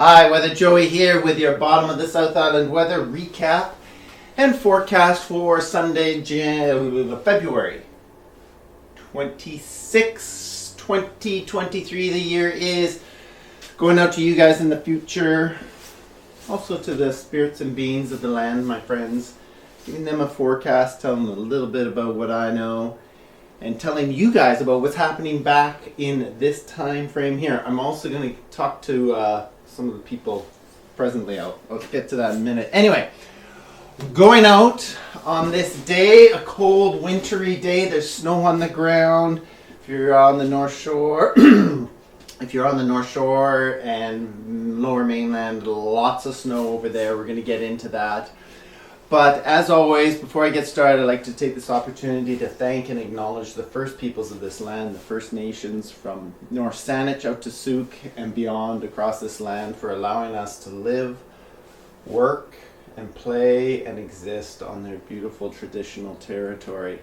Hi, Weather Joey here with your bottom of the South Island weather recap and forecast for Sunday, February 26, 2023. The year is going out to you guys in the future, also to the spirits and beings of the land, my friends, giving them a forecast, telling them a little bit about what I know, and telling you guys about what's happening back in this time frame here. I'm also going to talk to some of the people presently. I'll get to that in a minute. Anyway, going out on this day, a cold, wintry day. There's snow on the ground. If you're on the North Shore, and Lower Mainland, lots of snow over there. We're going to get into that. But as always, before I get started, I'd like to take this opportunity to thank and acknowledge the first peoples of this land, the First Nations from North Saanich out to Sooke and beyond across this land, for allowing us to live, work, and play and exist on their beautiful traditional territory.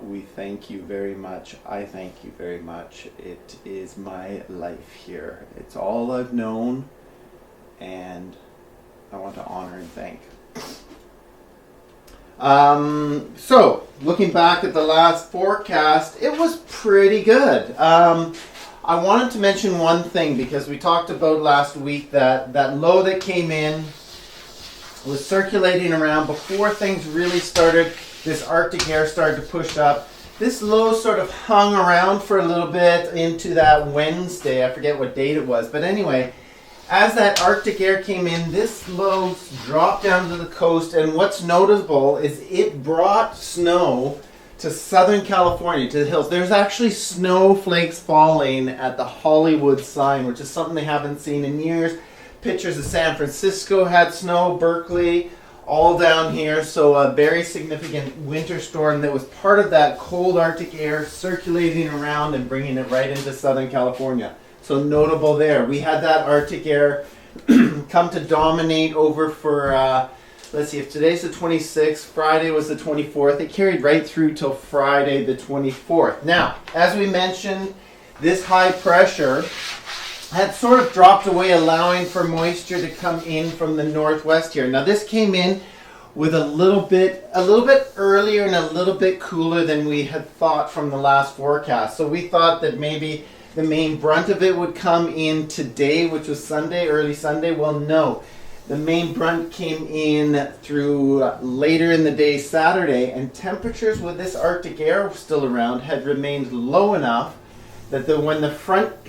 We thank you very much. I thank you very much. It is my life here. It's all I've known, and I want to honor and thank. So, looking back at the last forecast, it was pretty good. I wanted to mention one thing, because we talked about last week that low that came in was circulating around before things really started. This Arctic air started to push up. This low sort of hung around for a little bit into that Wednesday. I forget what date it was, but anyway, as that Arctic air came in, this low dropped down to the coast, and what's notable is it brought snow to Southern California, to the hills. There's actually snowflakes falling at the Hollywood sign, which is something they haven't seen in years. Pictures of San Francisco had snow, Berkeley, all down here. So a very significant winter storm that was part of that cold Arctic air circulating around and bringing it right into Southern California. So notable there. We had that Arctic air come to dominate over for, let's see, if today's the 26th, Friday was the 24th. It carried right through till Friday the 24th. Now, as we mentioned, this high pressure had sort of dropped away, allowing for moisture to come in from the northwest here. Now, this came in with a little bit earlier and a little bit cooler than we had thought from the last forecast. So we thought that maybe the main brunt of it would come in today, which was Sunday, early Sunday. Well, no. The main brunt came in through later in the day Saturday, and temperatures with this Arctic air still around had remained low enough that when the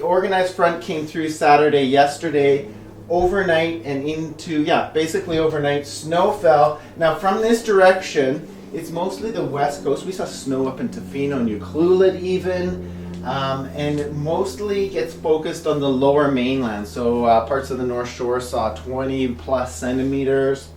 organized front came through Saturday, yesterday, overnight and into, basically overnight, snow fell. Now from this direction, it's mostly the west coast. We saw snow up in Tofino and Ucluelet even. And it mostly gets focused on the Lower Mainland. So parts of the North Shore saw 20 plus centimeters,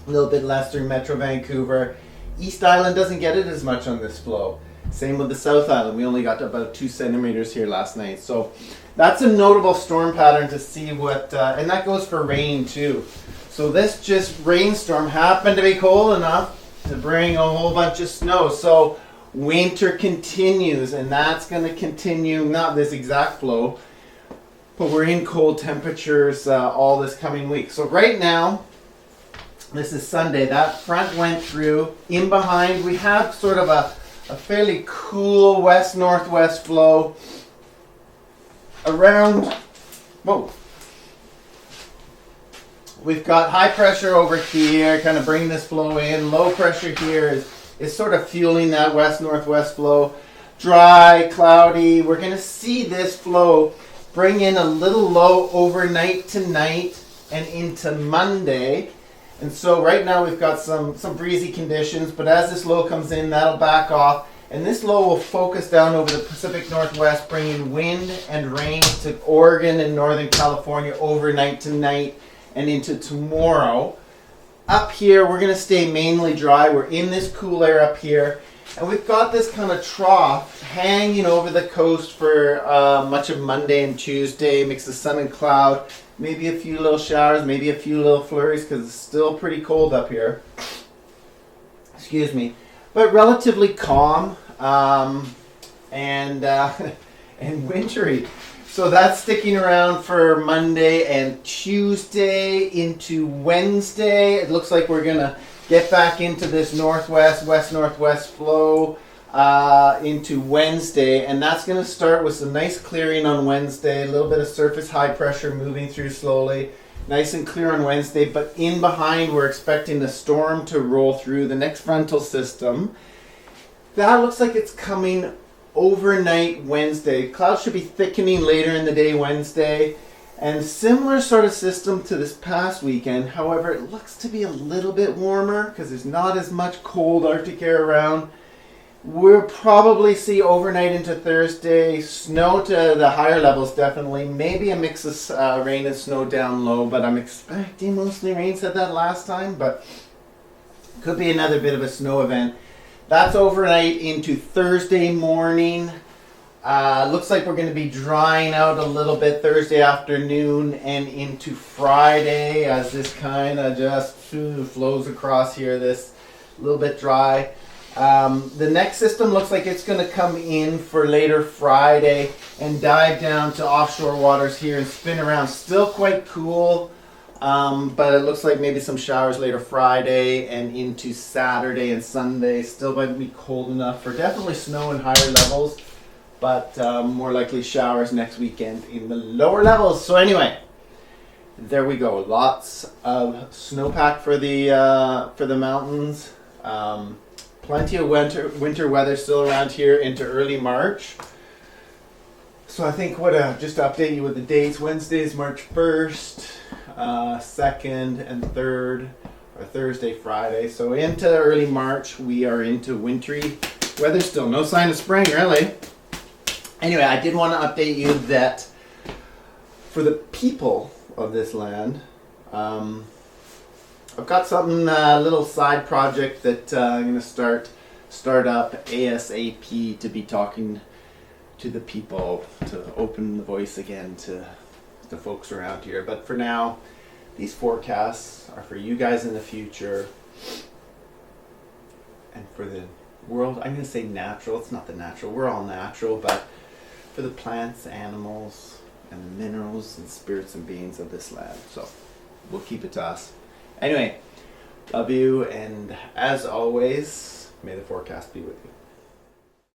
a little bit less through Metro Vancouver. East Island doesn't get it as much on this flow. Same with the South Island. We only got about 2 centimeters here last night. So that's a notable storm pattern to see what, and that goes for rain too. So this just rainstorm happened to be cold enough to bring a whole bunch of snow. So winter continues, and that's going to continue, not this exact flow, but we're in cold temperatures all this coming week. So right now, this is Sunday, that front went through. In behind, we have sort of a fairly cool west-northwest flow around, we've got high pressure over here, kind of bringing this flow in. Low pressure here is sort of fueling that west-northwest flow. Dry, cloudy. We're going to see this flow bring in a little low overnight tonight and into Monday. And so right now we've got some breezy conditions, but as this low comes in, that'll back off. And this low will focus down over the Pacific Northwest, bringing wind and rain to Oregon and Northern California overnight tonight and into tomorrow. Up here, we're going to stay mainly dry. We're in this cool air up here. And we've got this kind of trough hanging over the coast for much of Monday and Tuesday. Mix of sun and cloud. Maybe a few little showers, maybe a few little flurries, because it's still pretty cold up here. Excuse me. But relatively calm. And and wintry. So that's sticking around for Monday and Tuesday into Wednesday. It looks like we're going to get back into this northwest, west-northwest flow into Wednesday. And that's going to start with some nice clearing on Wednesday, a little bit of surface high pressure moving through slowly. Nice and clear on Wednesday, but in behind we're expecting the storm to roll through the next frontal system. That looks like it's coming overnight Wednesday. Clouds should be thickening later in the day Wednesday, and similar sort of system to this past weekend. However, it looks to be a little bit warmer because there's not as much cold Arctic air around. We'll probably see overnight into Thursday snow to the higher levels, definitely. Maybe a mix of rain and snow down low, but I'm expecting mostly rain. Said that last time, but could be another bit of a snow event. That's overnight into Thursday morning. Looks like we're going to be drying out a little bit Thursday afternoon and into Friday as this kind of just flows across here, this little bit dry. The next system looks like it's going to come in for later Friday and dive down to offshore waters here and spin around. Still quite cool. But it looks like maybe some showers later Friday and into Saturday and Sunday. Still might be cold enough for definitely snow in higher levels, but more likely showers next weekend in the lower levels. So anyway, there we go. Lots of snowpack for the mountains. Plenty of winter weather still around here into early March. So I think just to update you with the dates, Wednesday is March 1st. 2nd and 3rd, or Thursday, Friday. So into early March, we are into wintry weather still. No sign of spring, really. Anyway, I did want to update you that for the people of this land, I've got something, a little side project that I'm going to start up ASAP to be talking to the people, to open the voice again to the folks around here. But for now, these forecasts are for you guys in the future and for the world. I'm going to say natural. It's not the natural. We're all natural, but for the plants, animals, and the minerals and spirits and beings of this land. So we'll keep it to us. Anyway, love you, and as always, may the forecast be with you.